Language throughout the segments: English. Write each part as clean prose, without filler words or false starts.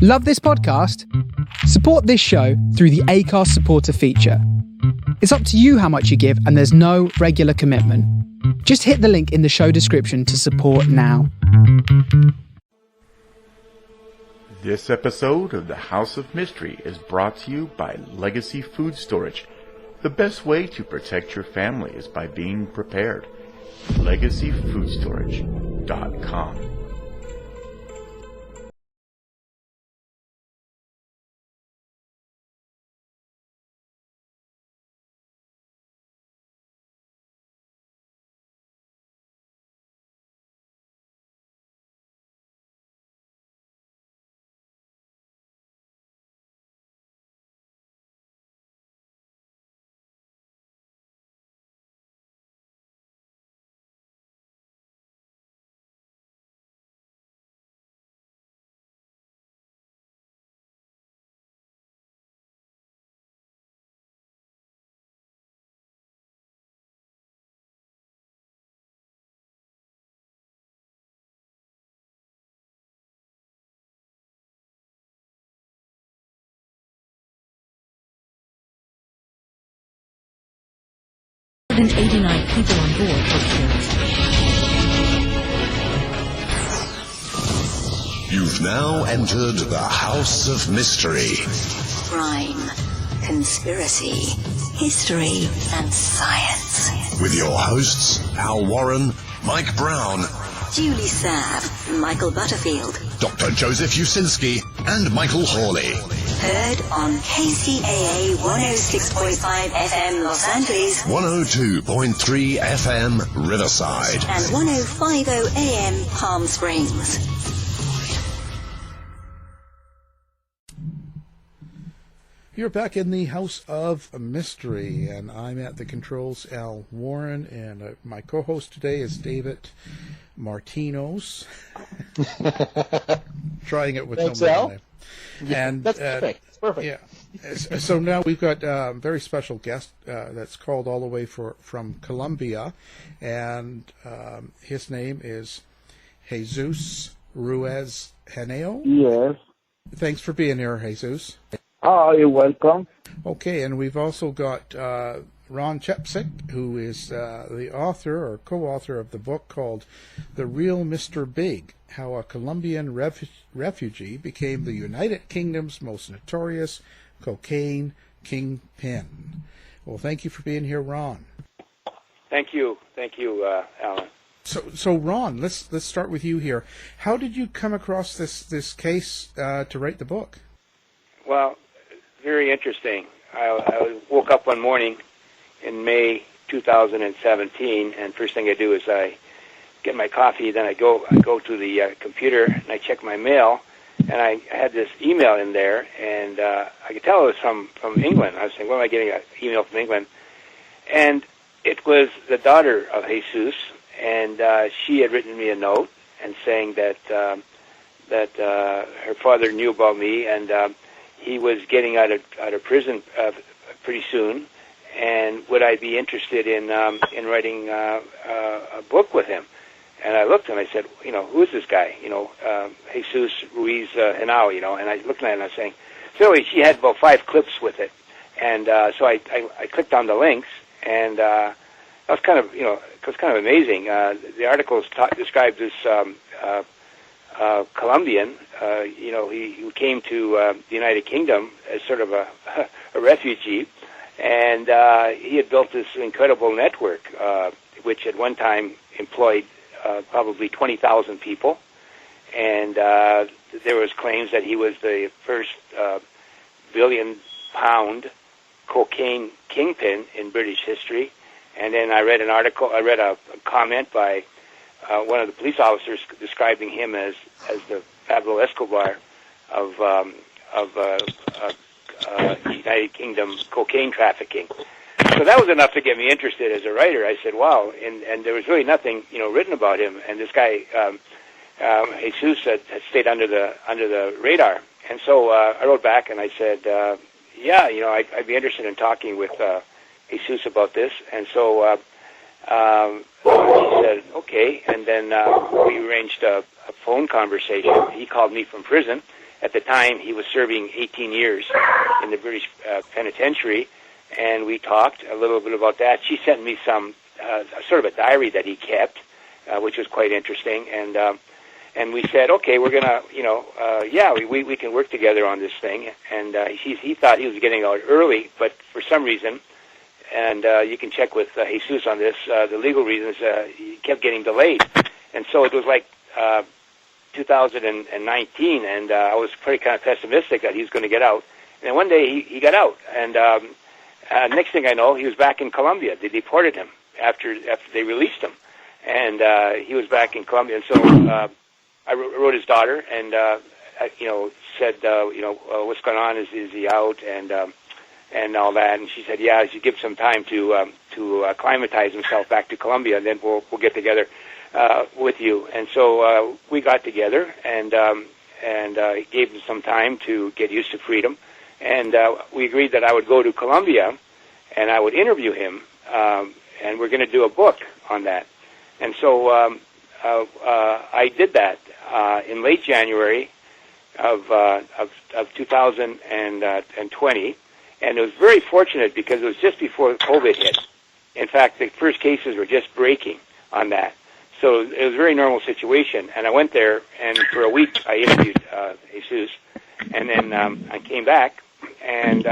Love this podcast? Support this show through the Acast supporter feature. It's up to you how much you give, and there's no regular commitment. Just hit the link in the show description to support now. This episode of The House of Mystery is brought to you by Legacy Food Storage. The best way to protect your family is by being prepared. LegacyFoodStorage.com. And 89 people on board were killed. You've now entered the House of Mystery. Crime, conspiracy, history, and science. With your hosts, Al Warren, Mike Brown, Julie Sav, Michael Butterfield. Dr. Joseph Usinski, and Michael Hawley. Heard on KCAA 106.5 FM Los Angeles, 102.3 FM Riverside, and 105.0 AM Palm Springs. You're back in the House of Mystery, and I'm at the controls, Al Warren, and my co-host today is David Martinos. Trying it with Thanks, no Al. name. And That's perfect. It's perfect. Yeah. So now we've got a very special guest that's called all the way from Colombia, and his name is Jesus Ruiz Henao. Yes. Thanks for being here, Jesus. Oh, you're welcome. Okay, and we've also got Ron Chepesiuk, who is the author or co-author of the book called The Real Mr. Big, How a Colombian Refugee Became the United Kingdom's Most Notorious Cocaine Kingpin. Well, thank you for being here, Ron. Thank you, Alan. So Ron, let's start with you here. How did you come across this case to write the book? Well, very interesting. I woke up one morning in May 2017, and first thing I do is I get my coffee. Then I go to the computer and I check my mail, and I had this email in there, and I could tell it was from England. I was saying, "What am I getting an email from England?" And it was the daughter of Jesus, and she had written me a note and saying that her father knew about me, and he was getting out of prison pretty soon, and would I be interested in writing a book with him? And I looked and I said, who is this guy? Jesus Ruiz Henao, and I looked at it and I was saying, so she had about 5 clips with it, and so I clicked on the links, and that was kind of amazing. The articles described this Colombian, who came to the United Kingdom as sort of a refugee, and he had built this incredible network, which at one time employed probably 20,000 people, and there was claims that he was the first billion-pound cocaine kingpin in British history. And then I read a comment by one of the police officers describing him as the Pablo Escobar of United Kingdom cocaine trafficking. So that was enough to get me interested as a writer. I said, wow, and there was really nothing, written about him. And this guy, Jesus, had stayed under the radar. And so I wrote back and I said, I'd be interested in talking with Jesus about this. And so he said, okay. And then we arranged a phone conversation. He called me from prison, at the time, he was serving 18 years in the British penitentiary, and we talked a little bit about that. She sent me some sort of a diary that he kept, which was quite interesting, and we said, okay, we're gonna, we can work together on this thing. And he thought he was getting out early, but for some reason, and you can check with Jesus on this, the legal reasons, he kept getting delayed, and so it was like 2019, and I was pretty kind of pessimistic that he was going to get out. And then one day he got out, and next thing I know, he was back in Colombia. They deported him after they released him, and he was back in Colombia. And so I wrote his daughter and said, what's going on? Is he out? And all that. And she said, yeah, you give some time to acclimatize himself back to Colombia, and then we'll get together with you. And so we got together and gave him some time to get used to freedom. And we agreed that I would go to Colombia and I would interview him, and we're going to do a book on that. And so I did that in late January of 2020, and it was very fortunate because it was just before COVID hit. In fact, the first cases were just breaking on that. So it was a very normal situation, and I went there, and for a week I interviewed Jesus, and then I came back and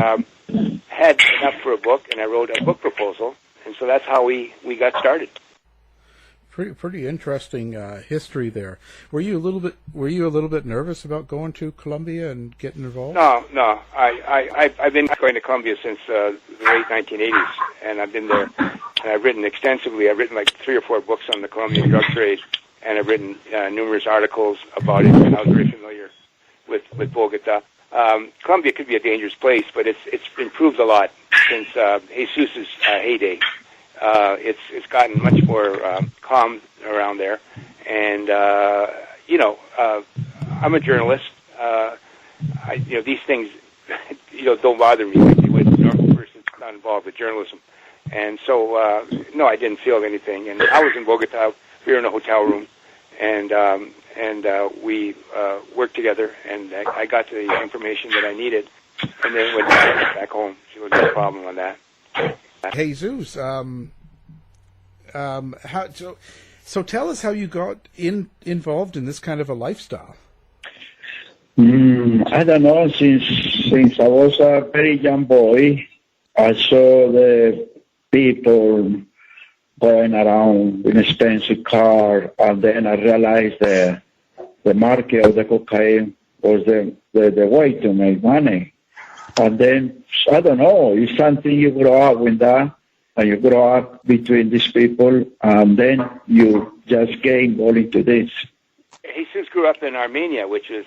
had enough for a book, and I wrote a book proposal, and so that's how we got started. Pretty interesting history there. Were you a little bit nervous about going to Colombia and getting involved? No. I've been going to Colombia since the late 1980s, and I've been there. And I've written extensively. I've written like 3 or 4 books on the Colombian drug trade, and I've written numerous articles about it. And I was very familiar with Bogota. Colombia could be a dangerous place, but it's improved a lot since Jesus's heyday. It's gotten much more calm around there, and I'm a journalist. These things don't bother me like they would a normal person not involved with journalism. And so no, I didn't feel anything. And I was in Bogota. We were in a hotel room, and we worked together, and I got the information that I needed, and then went back home. So there was no problem on that. Jesus, so tell us how you got involved in this kind of a lifestyle. I don't know. Since I was a very young boy, I saw the people going around in expensive car, and then I realized the market of the cocaine was the way to make money. And then, I don't know, it's something you grow up with that, and you grow up between these people, and then you just get involved into this. Jesus grew up in Armenia, which is,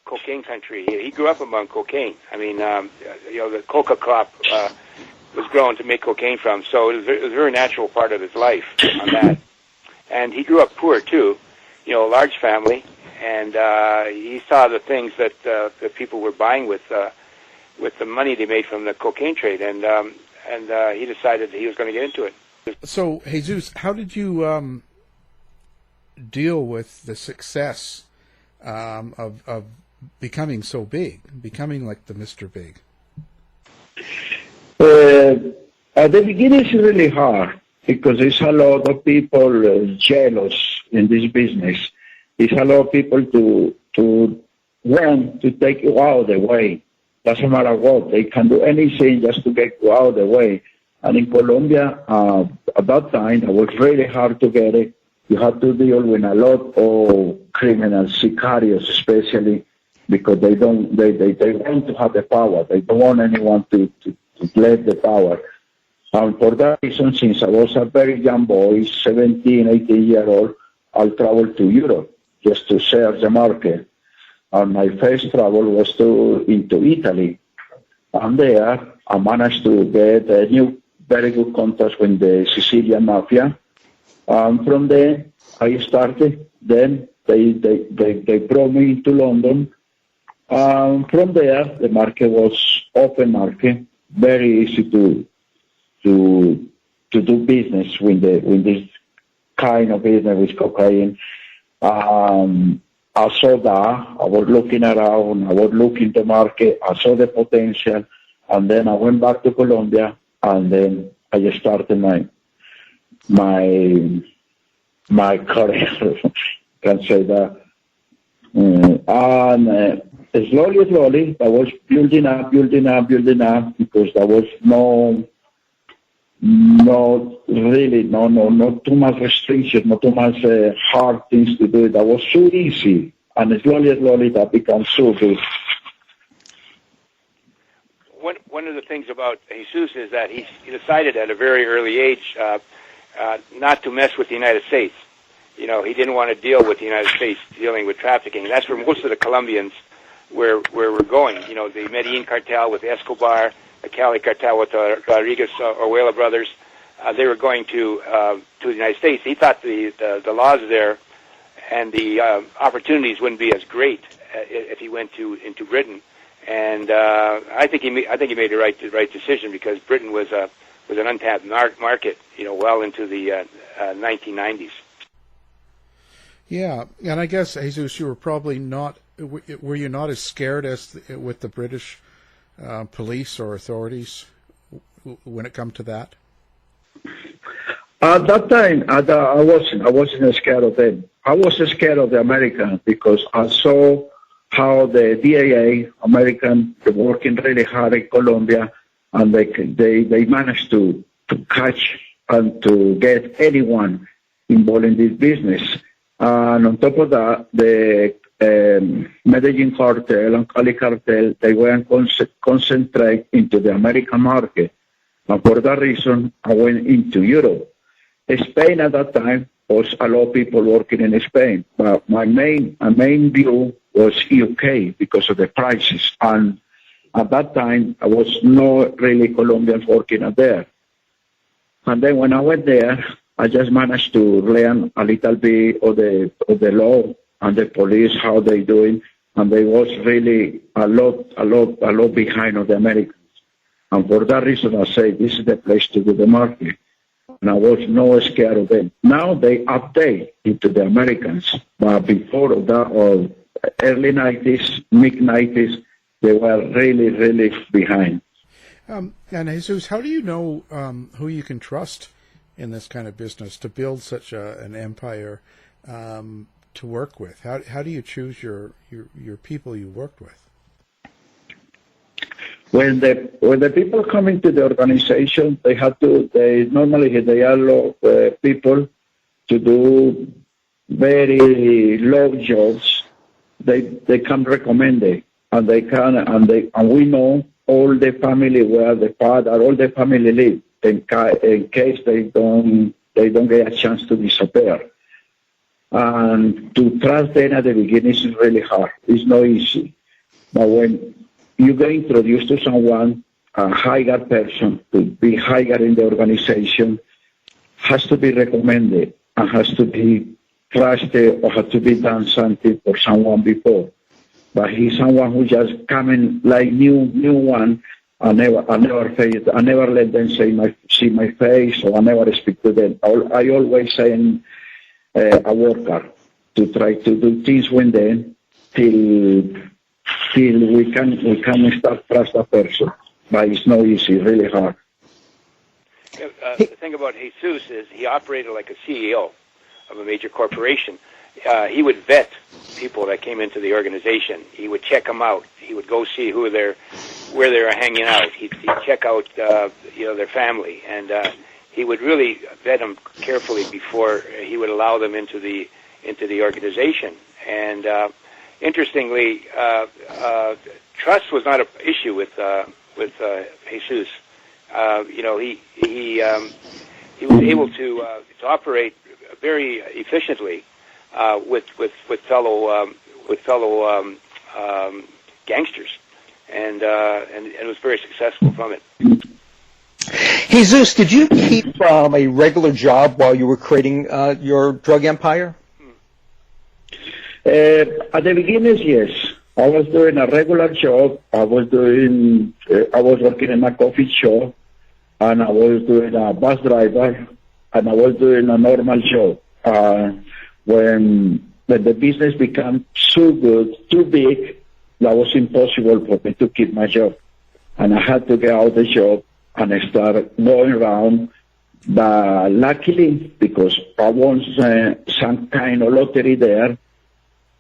cocaine country. He grew up among cocaine. I mean, the coca crop was grown to make cocaine from, so it was a very natural part of his life on that. And he grew up poor, too, a large family, and he saw the things that the people were buying with the money they made from the cocaine trade, and he decided that he was going to get into it. So, Jesus, how did you deal with the success of becoming so big, becoming like the Mr. Big? At the beginning, it's really hard because there's a lot of people jealous in this business. There's a lot of people to want to take you out of the way. Doesn't matter what, they can do anything just to get you out of the way. And in Colombia, at that time, it was really hard to get it. You have to deal with a lot of criminals, sicarios especially, because they want to have the power. They don't want anyone to let the power. And for that reason, since I was a very young boy, 17, 18 years old, I traveled to Europe just to search the market. And my first travel was into Italy. And there, I managed to get a new, very good contacts with the Sicilian mafia. And from there, I started. Then they brought me to London. From there, the market was open market, very easy to do business with this kind of business with cocaine. And I saw that. I was looking around. I was looking the market. I saw the potential. And then I went back to Colombia, and then I just started my career. Can say that. And slowly, I was building up, because there was no too much restriction, not too much hard things to do. That was so easy, and slowly that becomes so good. One of the things about Jesus is that he decided at a very early age not to mess with the United States. He didn't want to deal with the United States dealing with trafficking. And that's where most of the Colombians where we're going. The Medellin cartel with Escobar, the Cali cartel with the Rodriguez Orjuela brothers. They were going to the United States. He thought the laws there and the opportunities wouldn't be as great if he went into Britain. And I think he made the right decision, because Britain was an untapped market, well into the 1990s. Yeah, and I guess, Jesus, you were probably not. Were you not as scared as with the British police or authorities when it come to that? At that time, I wasn't scared of them. I was scared of the Americans, because I saw how the DAA, American, were working really hard in Colombia, and they managed to catch and to get anyone involved in this business. And on top of that, the Medellin cartel and Cali cartel, they were concentrate into the American market. And for that reason, I went into Europe. Spain at that time was a lot of people working in Spain. But my main view was UK because of the prices. And at that time, I was not really Colombians working out there. And then when I went there, I just managed to learn a little bit of the law and the police, how they doing. And they was really a lot behind of the Americans. And for that reason, I say this is the place to do the market. And I was not scared of them. Now they update into the Americans. But before that, early 90s, mid-90s, they were really behind. And Jesus, how do you know who you can trust in this kind of business to build such an empire to work with? How do you choose your people you worked with? When the people come into the organization, they normally allow people to do very low jobs. They can recommend it, and we know all the family where the father, all the family live, in case they don't get a chance to disappear. And to trust them at the beginning is really hard. It's not easy. But when you get introduced to someone, a higher person, to be higher in the organization, has to be recommended and has to be trusted or has to be done something for someone before. But he's someone who just coming like new one. I never let them see my face, or I never speak to them. I always send a worker to try to do things with them till we can start trust a person. But it's not easy, really hard. The thing about Jesus is he operated like a CEO of a major corporation. He would vet people that came into the organization. He would check them out. He would go see where they were hanging out. He'd check out their family, and he would really vet them carefully before he would allow them into the organization. And interestingly, trust was not an issue with Jesus. He was able to operate very efficiently with fellow gangsters, and was very successful from it. Jesus, did you keep a regular job while you were creating your drug empire? At the beginning, yes. I was doing a regular job. I was working in a coffee shop, and I was doing a bus driver, and I was doing a normal job. When when the business became so good, too big, that was impossible for me to keep my job. And I had to get out of the job and I started going around. But luckily, because I won some kind of lottery there,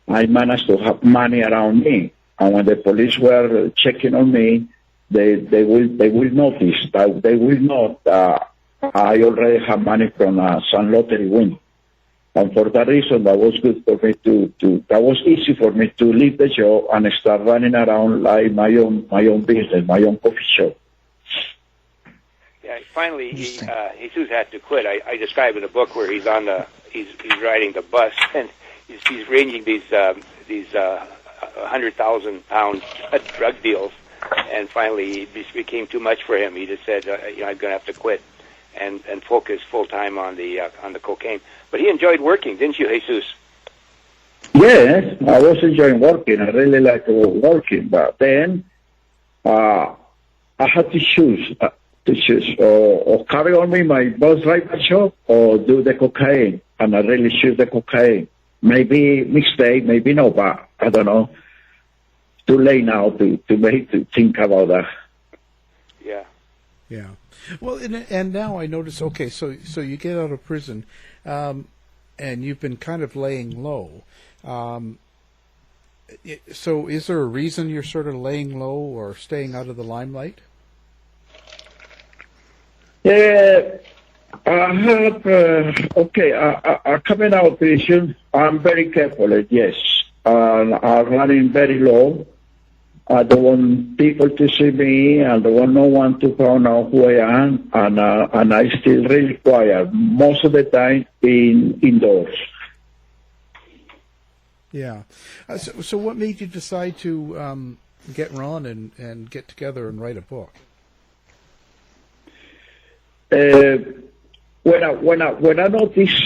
I managed to have money around me. And when the police were checking on me, they will notice that they will know that I already have money from some lottery win. And for that reason, that was good for me that was easy for me to leave the job and start running around like my own business, my own coffee shop. Yeah, finally, Jesus had to quit. I describe in the book where he's riding the bus and he's arranging these 100,000-pound drug deals, and finally it became too much for him. He just said, I'm going to have to quit and focus full time on the cocaine. But he enjoyed working, didn't you, Jesus? Yes, I was enjoying working. I really liked working, but then I had to choose or carry on with my bus driver job or do the cocaine, and I really choose the cocaine. Maybe mistake, maybe no, but I don't know. Too late now to think about that. Yeah. Yeah. Well, and now I notice. Okay, so you get out of prison, and you've been kind of laying low. So is there a reason you're sort of laying low or staying out of the limelight? Yeah. I have, coming out of prison, I'm very careful, yes. I'm running very low. I don't want people to see me. I don't want no one to find out who I am. And I still really quiet, most of the time indoors. Yeah. So what made you decide to get Ron and get together and write a book? When I noticed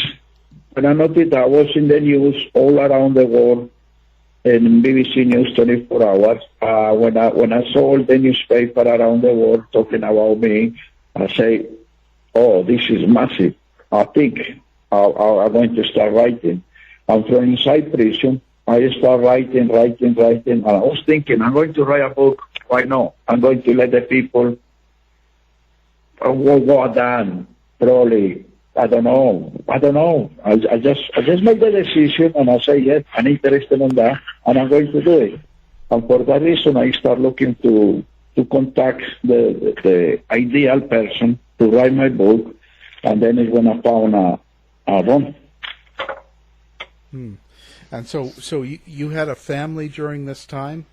that I was in the news all around the world, in BBC News 24 hours, when I saw all the newspaper around the world talking about me, I say, oh, this is massive. I think I'm going to start writing. And from inside prison, I start writing, and I was thinking, I'm going to write a book. Why not? I'm going to let the people what done. Probably, I don't know. I just make the decision and I say, yes, I'm interested in that and I'm going to do it. And for that reason, I start looking to contact the ideal person to write my book, and then it's when I found a Ron. And so you had a family during this time?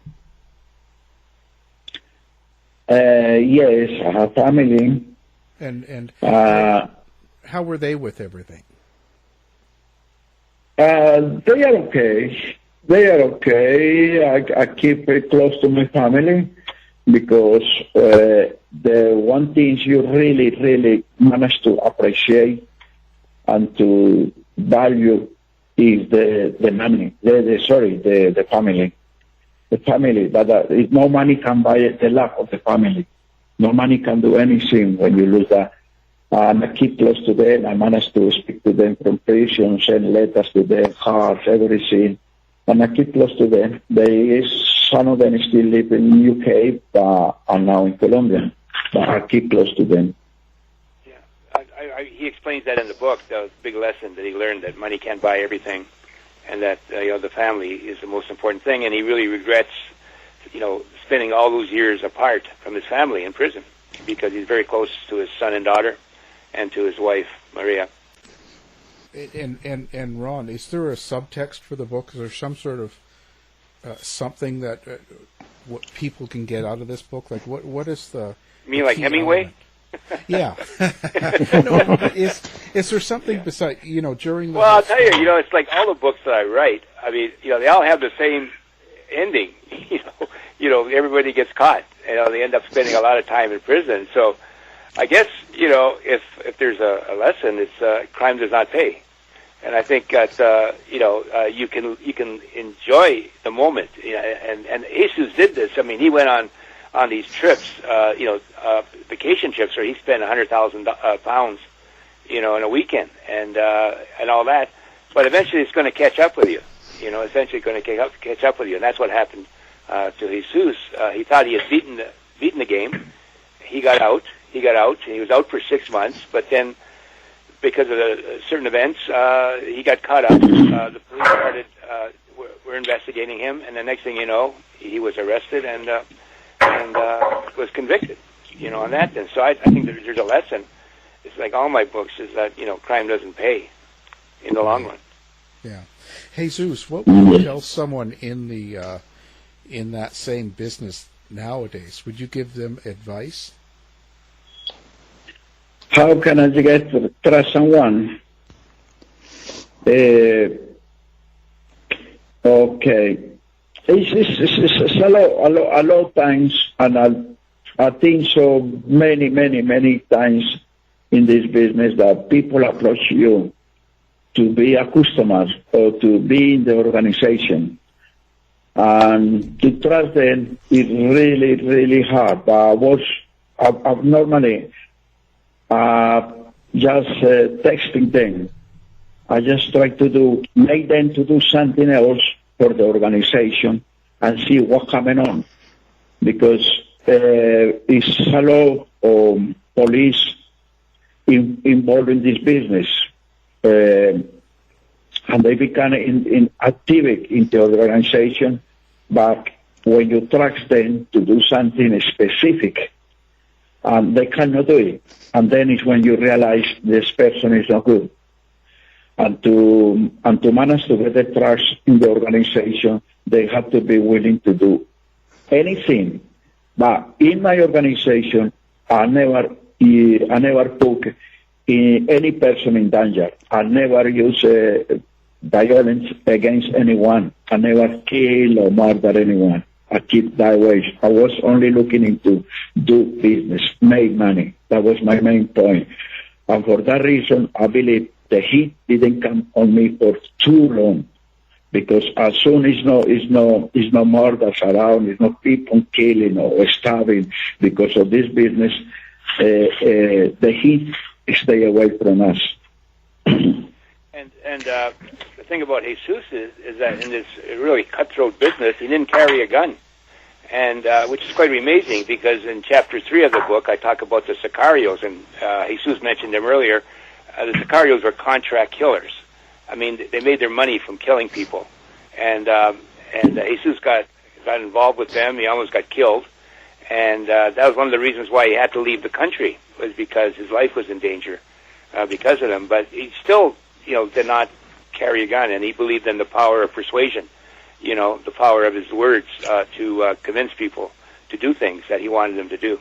Yes, I have family. And how were they with everything? They are okay. I keep it close to my family because the one thing you really manage to appreciate and to value is the money. The family. The family. But no money can buy the love of the family. No money can do anything when you lose that. And I keep close to them. I managed to speak to them from prison, send letters to them, cards, everything. And I keep close to them. Some of them still live in the UK, but are now in Colombia. But I keep close to them. Yeah, he explains that in the book, the big lesson that he learned, that money can't buy everything, and that the family is the most important thing. And he really regrets, spending all those years apart from his family in prison, because he's very close to his son and daughter and to his wife, Maria. And Ron, is there a subtext for the book? Is there some sort of something that what people can get out of this book? Like what is the... You mean like Hemingway? Yeah. No, but is there something besides, during the... Well, I'll tell you, it's like all the books that I write, I mean, they all have the same ending. Everybody gets caught. They end up spending a lot of time in prison. So I guess, if there's a lesson, it's crime does not pay. And I think that, you can enjoy the moment. And Jesus did this. I mean, he went on these trips, vacation trips where he spent 100,000 pounds, in a weekend and all that. But eventually it's going to catch up with you. essentially going to catch up with you. And that's what happened to Jesus. He thought he had beaten the game. He got out, and he was out for 6 months, but then because of certain events, he got caught up. The police were investigating him, and the next thing you know, he was arrested and was convicted, on that. And so I think there's a lesson. It's like all my books is that, crime doesn't pay in the long run. Yeah. Jesus, what would you tell someone in that same business nowadays? Would you give them advice? How can I get to trust someone? Okay. It's a lot of times, and I think so many times in this business that people approach you to be a customer or to be in the organization. And to trust them is really, really hard. But I've normally just texting them. I just try to make them to do something else for the organization and see what's coming on. Because it's a lot of police involved in this business. And they become active in the organization, but when you trust them to do something specific, they cannot do it. And then it's when you realize this person is not good. And to manage to get the trust in the organization, they have to be willing to do anything. But in my organization, I never put any person in danger. I never use violence against anyone. I never kill or murder anyone. I keep that way. I was only looking into do business, make money. That was my main point. And for that reason, I believe the heat didn't come on me for too long. Because as soon as no murders around, there's no people killing or stabbing because of this business, the heat stay away from us. And the thing about Jesus is that in this really cutthroat business, he didn't carry a gun, and which is quite amazing because in chapter 3 of the book, I talk about the sicarios, and Jesus mentioned them earlier. The sicarios were contract killers. I mean, they made their money from killing people, and Jesus got involved with them. He almost got killed, and that was one of the reasons why he had to leave the country, was because his life was in danger because of them. But he still, did not carry a gun, and he believed in the power of persuasion, the power of his words to convince people to do things that he wanted them to do.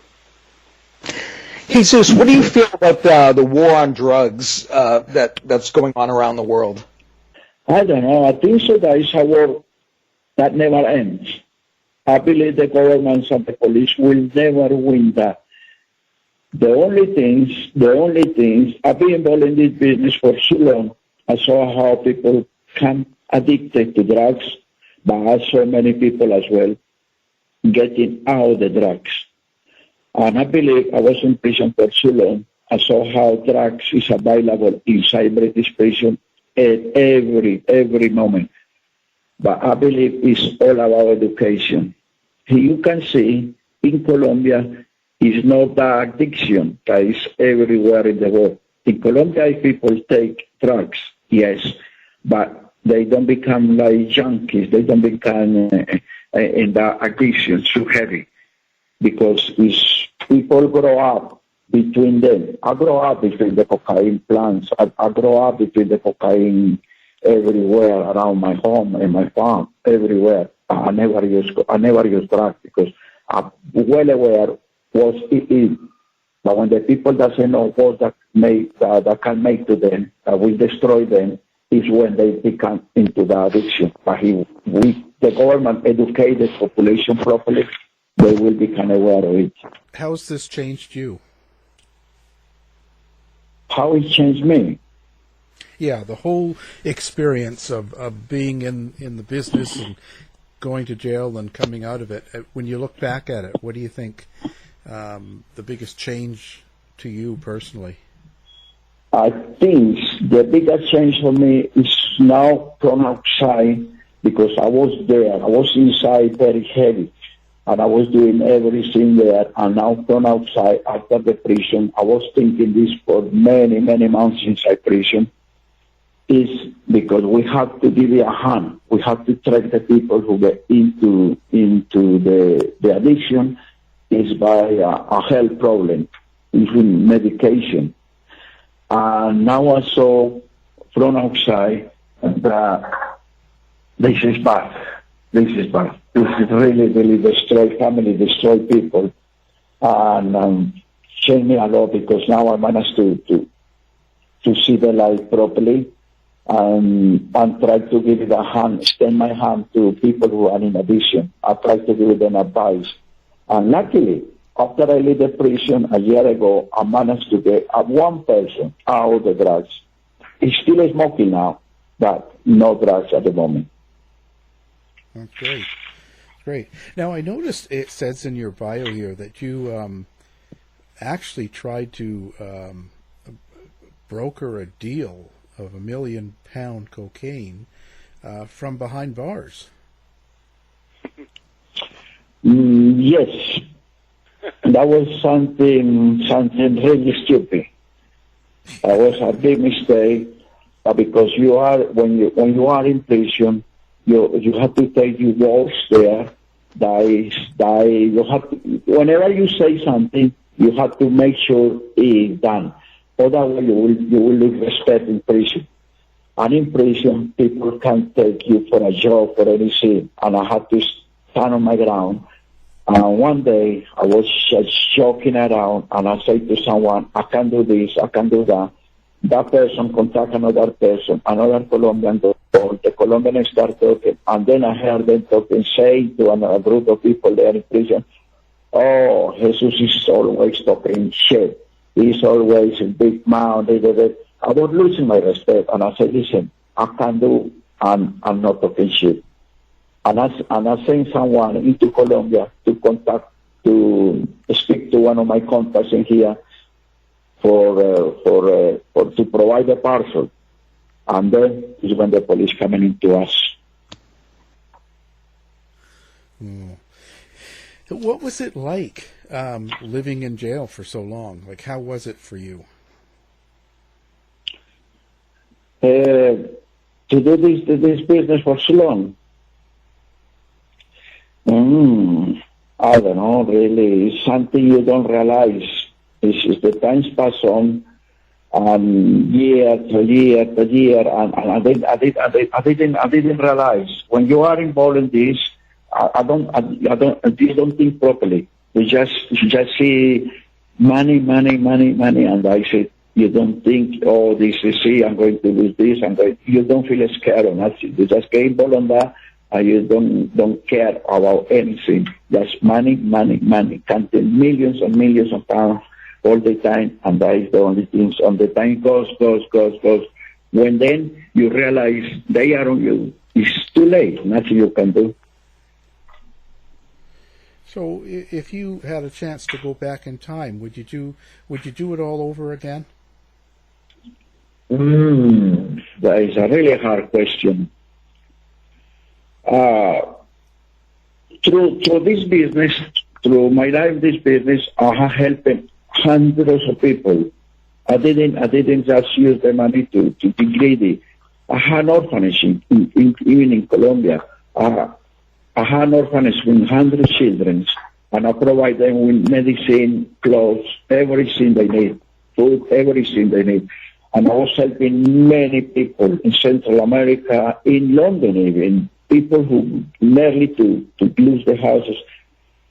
Jesus, what do you feel about the war on drugs that's going on around the world? I don't know. I think so that is a war that never ends. I believe the governments and the police will never win that. The only things, I've been involved in this business for so long. I saw how people become addicted to drugs, but I saw many people as well getting out of the drugs. And I believe I was in prison for so long. I saw how drugs is available inside British prison at every moment. But I believe it's all about education. You can see in Colombia, it's not the addiction that is everywhere in the world. In Colombia, people take drugs, yes, but they don't become like junkies. They don't become in the addiction too heavy because people grow up between them. I grow up between the cocaine plants. I grow up between the cocaine everywhere around my home and my farm, everywhere. I never use drugs because I'm well aware what it is. But when the people doesn't know what that can make to them, will destroy them, is when they become into the addiction. But the government educate the population properly, they will become aware of it. How has this changed you? How it changed me? Yeah, the whole experience of being in the business and going to jail and coming out of it. When you look back at it, what do you think the biggest change to you personally? I think the biggest change for me is now from outside because I was there. I was inside very heavy, and I was doing everything there. And now from outside, after the prison, I was thinking this for many, many months inside prison, is because we have to give it a hand. We have to track the people who get into the addiction is by a health problem, even medication. And now I saw from outside that this is bad. This is bad. This is really, really destroy family, destroy people, and changed me a lot, because now I managed to see the life properly, and try to give it a hand, extend my hand to people who are in addiction. I try to give them advice. And luckily, after I leave the prison a year ago, I managed to get one person out of the drugs. He's still smoking now, but no drugs at the moment. That's great. Great. Now, I noticed it says in your bio here that you actually tried to broker a deal of £1 million cocaine from behind bars. Yes, that was something really stupid. That was a big mistake, because when you are in prison, you have to take your words there. You have to, whenever you say something, you have to make sure it's done. Otherwise, you will lose respect in prison. And in prison, people can't take you for a job or anything. And I had to stand on my ground. And one day, I was just joking around, and I said to someone, I can do this, I can do that. That person contact another person, another Colombian doctor. The Colombian start talking. And then I heard them talking, saying to another group of people there in prison, oh, Jesus is always talking shit. He's always a big mouth. I was losing my respect, and I said, listen, I can do, and I'm not talking shit. And I sent someone into Colombia to speak to one of my contacts in here to provide a parcel. And then is when the police coming into us. What was it like living in jail for so long? Like, how was it for you? To do this business for so long? I don't know, really. It's something you don't realize. It's the times pass on, and year to year to year, and I didn't realize. When you are involved in this, you don't think properly. You just see money, and I say, you don't think, oh, this is it, I'm going to lose this, you don't feel scared or nothing. You just get involved on that, and you don't care about anything. Just money, counting millions and millions of pounds all the time, and that is the only thing. And the time goes. When then you realize they are on you, it's too late. Nothing you can do. So, if you had a chance to go back in time, would you do it all over again? That is a really hard question. Through this business, through my life, this business, I have helped hundreds of people. I didn't just use the money to be greedy. I had an orphanage even in Colombia. I had an orphanage with 100 children, and I provide them with medicine, clothes, everything they need, food, everything they need. And I was helping many people in Central America, in London even, people who nearly to lose their houses.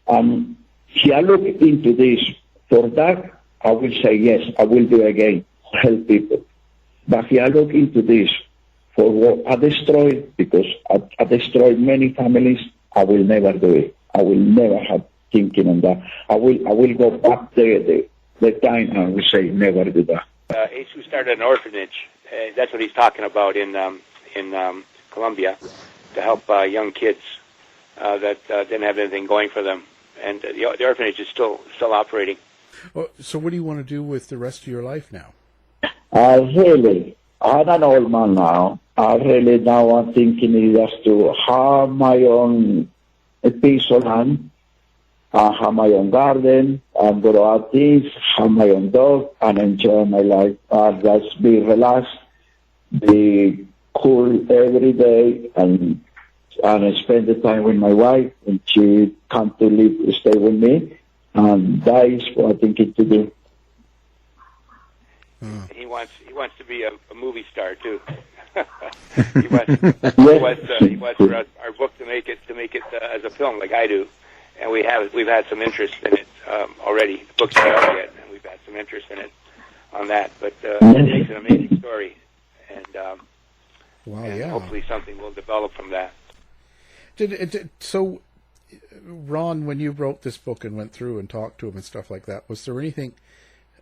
If I look into this, for that, I will say yes, I will do it again, help people. But if I look into this, for what I destroyed, because I destroyed many families, I will never do it. I will never have thinking on that. I will go back the time and I will say never do that. Jesus started an orphanage. That's what he's talking about in Colombia, to help young kids that didn't have anything going for them, and the orphanage is still operating. Well, so what do you want to do with the rest of your life now? I'm an old man now, really now I'm thinking just to have my own piece of land, have my own garden, and grow out things, have my own dog, and enjoy my life. Just be relaxed, be cool every day, and spend the time with my wife, and she come to stay with me, and that is what I think it to do. He wants to be a movie star too. he wants for our book to make it as a film like I do, and we've had some interest in it already. The book's not out yet, and we've had some interest in it on that. But it makes an amazing story, and hopefully something will develop from that. So, Ron, when you wrote this book and went through and talked to him and stuff like that, was there anything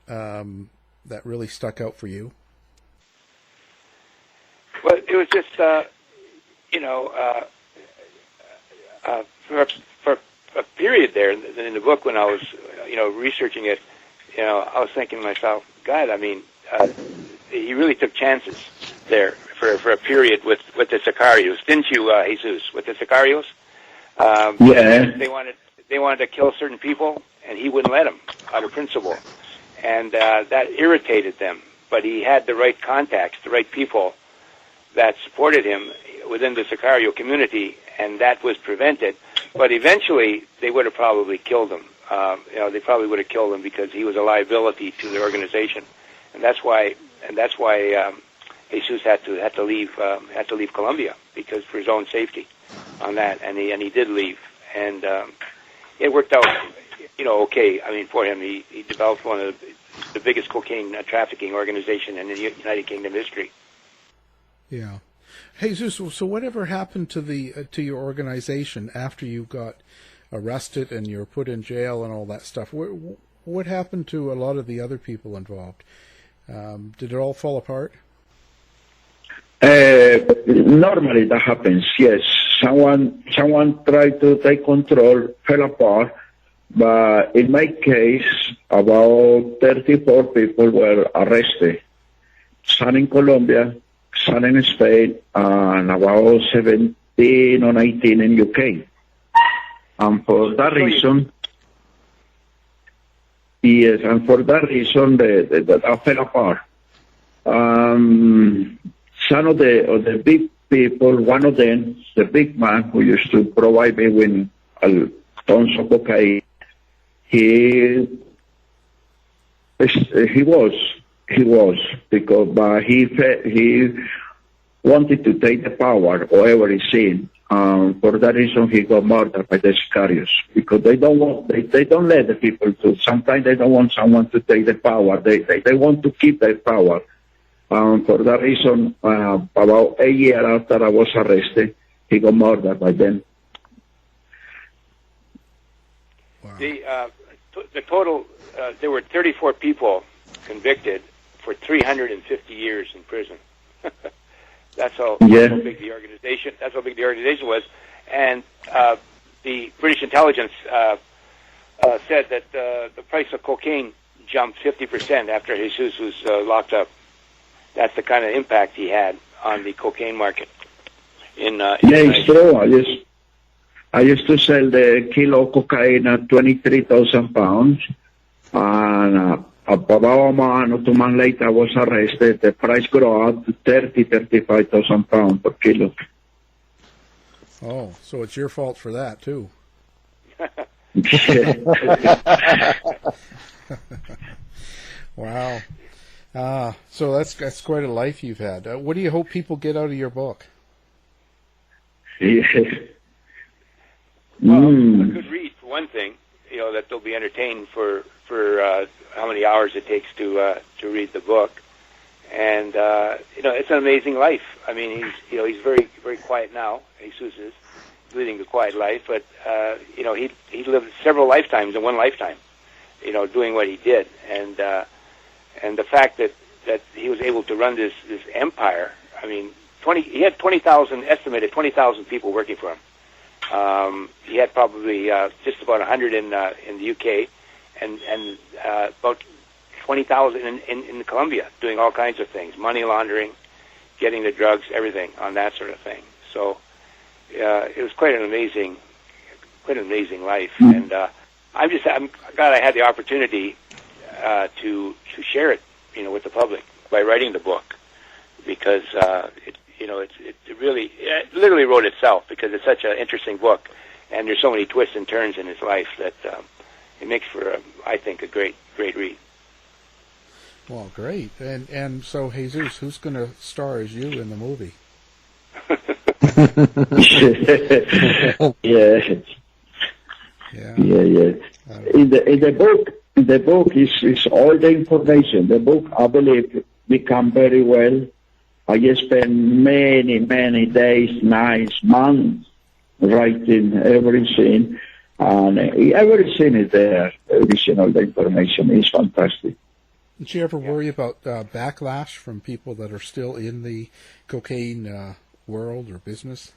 that really stuck out for you? Well, it was just, for a period there in the book when I was, researching it, I was thinking to myself, God, I mean, he really took chances there for a period with the Sicarios, didn't you, Jesus? With the Sicarios, they wanted to kill certain people, and he wouldn't let them out of principle, and that irritated them. But he had the right contacts, the right people that supported him within the Sicario community, and that was prevented. But eventually, they would have probably killed him. They probably would have killed him because he was a liability to the organization, and that's why Jesus had to leave Colombia because for his own safety on that, and he did leave, and it worked out, okay. I mean, for him, he developed one of the biggest cocaine trafficking organization in the United Kingdom history. Yeah. Hey, Jesus, so whatever happened to your organization after you got arrested and you were put in jail and all that stuff? What happened to a lot of the other people involved? Did it all fall apart? Normally that happens, yes. Someone tried to take control, fell apart, but in my case, about 34 people were arrested. Some in Colombia, some in Spain, and about 17 or 19 in UK. And for that reason, that fell apart. Some of the big people, one of them, the big man who used to provide me with tons of cocaine, he was because he wanted to take the power wherever he's seen. For that reason, he got murdered by the Sicarios because they don't let the people to. Sometimes they don't want someone to take the power. They want to keep their power. For that reason, about a year after I was arrested, he got murdered by them. Wow. The total, there were 34 people convicted for 350 years in prison. That's how big the organization. That's how big the organization was, and the British intelligence said that the price of cocaine jumped 50% after Jesus was locked up. That's the kind of impact he had on the cocaine market. It's true. I used to sell the kilo of cocaine at 23,000 pounds, and about a month or 2 months later, I was arrested. The price grew up to 35,000 pounds per kilo. Oh, so it's your fault for that too. Wow. So that's quite a life you've had. What do you hope people get out of your book? Yeah. Well, a good read for one thing. That they'll be entertained for how many hours it takes to read the book, and it's an amazing life. I mean, he's very very quiet now. Jesus is leading a quiet life, but he lived several lifetimes in one lifetime. Doing what he did, and the fact that he was able to run this empire. I mean, he had 20,000 estimated 20,000 people working for him. He had probably just about 100 in the UK, and about 20,000 in Colombia, doing all kinds of things, money laundering, getting the drugs, everything on that sort of thing. So it was quite an amazing life, and I'm glad I had the opportunity to share it, with the public by writing the book, because it literally wrote itself, because it's such an interesting book, and there's so many twists and turns in his life that it makes for, I think, a great read. Well, great. And so, Jesus, who's going to star as you in the movie? Yeah. In the book is all the information. The book, I believe, become very well. I spent many days, nights, months writing everything, and everything is there. All the information is fantastic. Did you ever worry about backlash from people that are still in the cocaine world or business?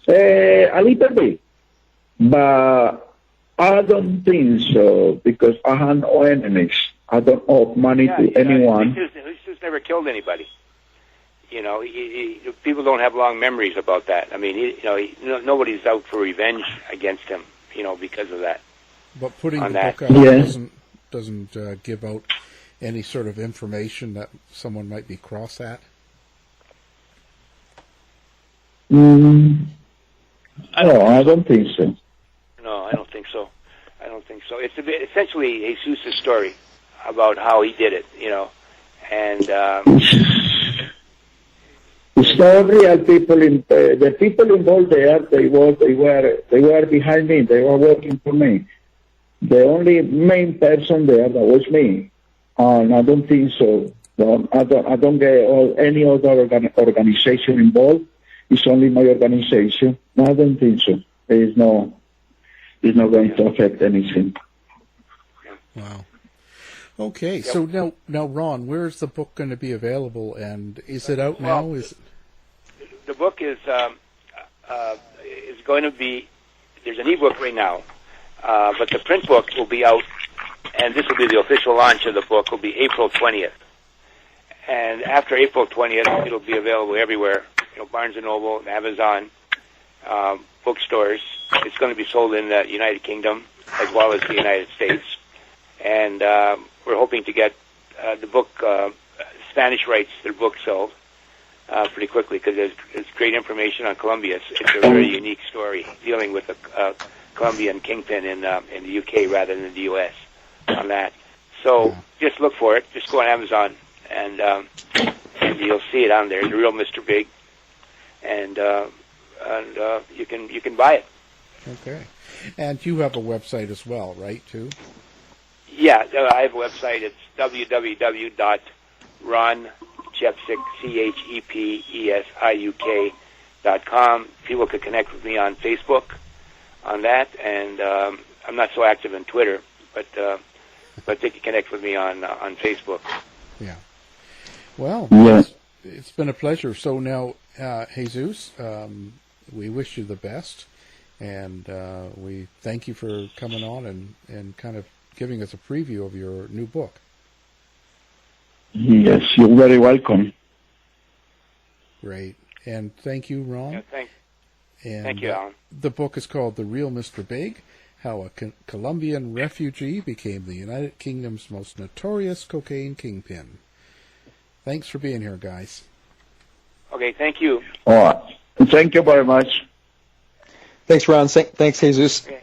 A little bit, but I don't think so, because I have no enemies. I don't owe money to anyone. He's never killed anybody. People don't have long memories about that. I mean, nobody's out for revenge against him, because of that. But putting the book out doesn't give out any sort of information that someone might be cross at? No, I don't think so. No, I don't think so. It's essentially Jesus' story about how he did it, and it's not real people. The people involved there, they were behind me. They were working for me. The only main person there, that was me, and I don't think so. I don't get any other organization involved. It's only my organization. No, I don't think so. It's not going to affect anything. Wow. Okay, so now, Ron, where's the book going to be available, and is it out now? The book is going to be. There's an ebook right now, but the print book will be out, and this will be the official launch of the book. Will be April 20th, and after April 20th, it'll be available everywhere. Barnes & Noble, Amazon, bookstores. It's going to be sold in the United Kingdom as well as the United States. And we're hoping to get the book, Spanish rights to the book sold pretty quickly, because there's great information on Colombia. It's a very unique story dealing with a Colombian kingpin in the UK rather than the US on that. So just look for it. Just go on Amazon and you'll see it on there. The Real Mr. Big. And you can buy it. Okay, and you have a website as well, right? Too. Yeah, I have a website. It's www.ronchepesiuk.com. People can connect with me on Facebook on that, and I'm not so active on Twitter, but they can connect with me on Facebook. Yeah. Well, it's been a pleasure. So now, Jesus, we wish you the best, and we thank you for coming on and kind of giving us a preview of your new book. Yes, you're very welcome. Great. And thank you, Ron. Yeah, thank you, Alan. The book is called The Real Mr. Big, How a Colombian Refugee Became the United Kingdom's Most Notorious Cocaine Kingpin. Thanks for being here, guys. Okay, thank you. All right. Thank you very much. Thanks, Ron. Thanks, Jesus. Okay.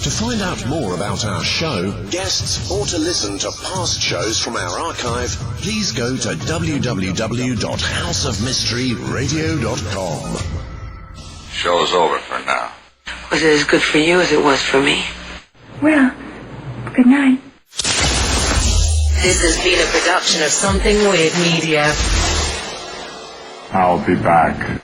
To find out more about our show, guests, or to listen to past shows from our archive, please go to www.houseofmysteryradio.com. Show's over for now. Was it as good for you as it was for me? Well, good night. This has been a production of Something Weird Media. I'll be back.